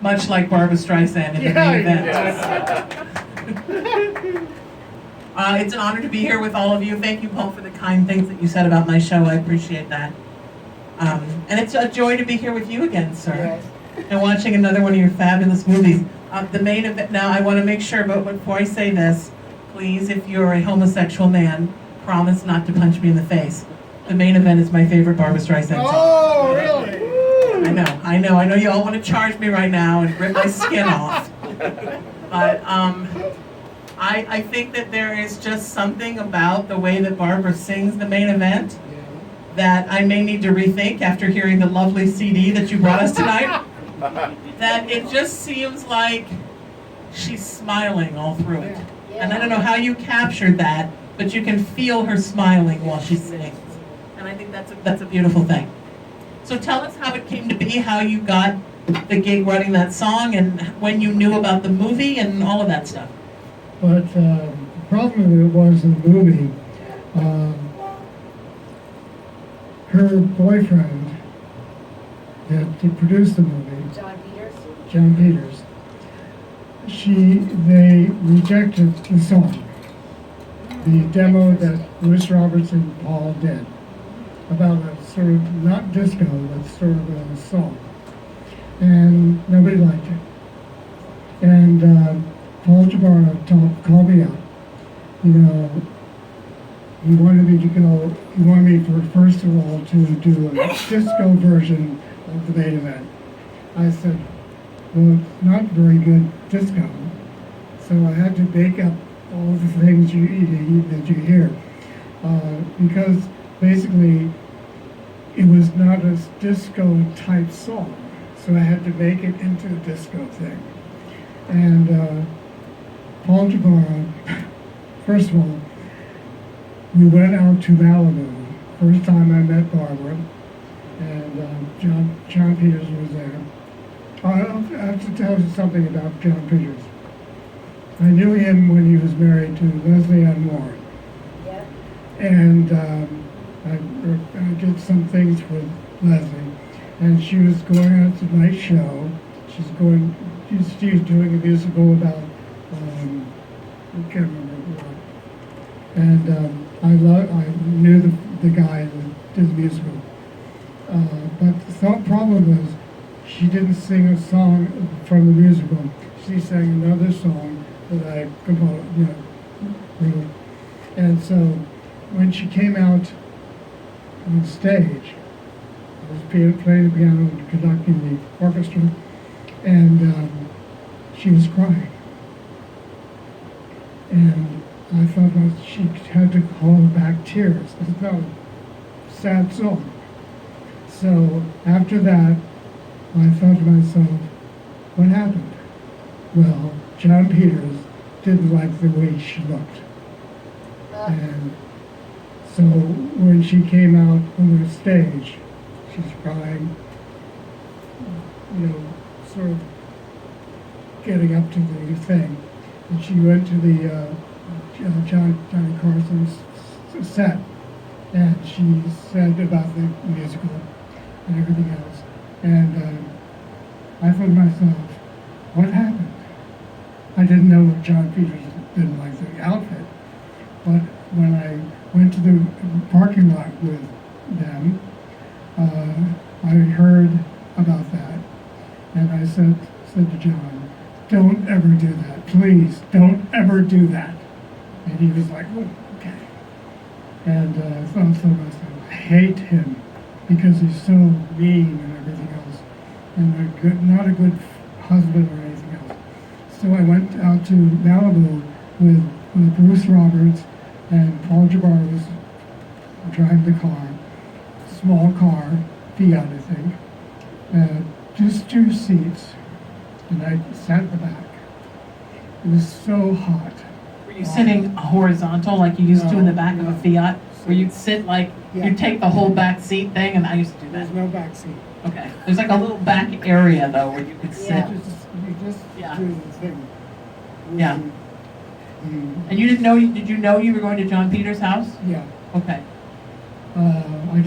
much like Barbra Streisand in the main event. It's an honor to be here with all of you. Thank you, Paul, for the kind things that you said about my show. I appreciate that. And it's a joy to be here with you again, sir. Yes. And watching another one of your fabulous movies. The main event, now I want to make sure, but before I say this, please, if you're a homosexual man, promise not to punch me in the face. The main event is my favorite Barbra Streisand song. Oh, really? I know you all want to charge me right now and rip my skin off. But I think that there is just something about the way that Barbra sings the main event that I may need to rethink after hearing the lovely CD that you brought us tonight. That it just seems like she's smiling all through it. And I don't know how you captured that, but you can feel her smiling while she sings. And I think that's a beautiful thing. So tell us how it came to be, how you got the gig writing that song, and when you knew about the movie and all of that stuff. But the problem with it was in the movie, her boyfriend that produced the movie, John Peters, they rejected the song, the demo that Bruce Roberts and Paul did, about a sort of, not disco, but sort of a song. And nobody liked it. And Paul Jabara called me up. You know, he wanted me, first of all, to do a disco version of the main event. I said, well, it's not very good disco. So I had to make up all the things that you hear. Because basically, it was not a disco type song. So I had to make it into a disco thing. And Paul Jabara, first of all, we went out to Malibu. First time I met Barbra, and John Peters was there. I have to tell you something about John Peters. I knew him when he was married to Leslie Ann Warren. Yeah. And I did some things with Leslie, and she was going on to my show. She was doing a musical about, I can't remember what. And I knew the guy that did the musical. But the problem was, she didn't sing a song from the musical. She sang another song that I composed, wrote. And so when she came out on stage, I was playing the piano and conducting the orchestra, and she was crying. And I thought, well, she had to hold back tears. It's not a sad song. So after that, I thought to myself, what happened? Well, John Peters didn't like the way she looked. And so when she came out on the stage, she's crying, sort of getting up to the thing. And she went to the Johnny Carson's set, and she said about the musical and everything else. And I thought to myself, what happened? I didn't know that John Peters didn't like the outfit, but when I went to the parking lot with them, I heard about that, and I said to John, don't ever do that, please, don't ever do that. And he was like, oh, okay. And I thought to myself, I hate him because he's so mean and everything else, and not a good husband or anything else. So I went out to Malibu with Bruce Roberts, and Paul Jabara was driving the car, small car, Fiat, I think, just 2 seats, and I sat in the back. It was so hot. Were you sitting horizontal like you used to in the back of a Fiat? Where you'd sit like, you'd take the whole back seat thing, and I used to do that. There's no back seat. Okay. There's like a little back area, though, where you could sit. You just do the thing. Yeah. And you did you know you were going to John Peters' house? Yeah. Okay. I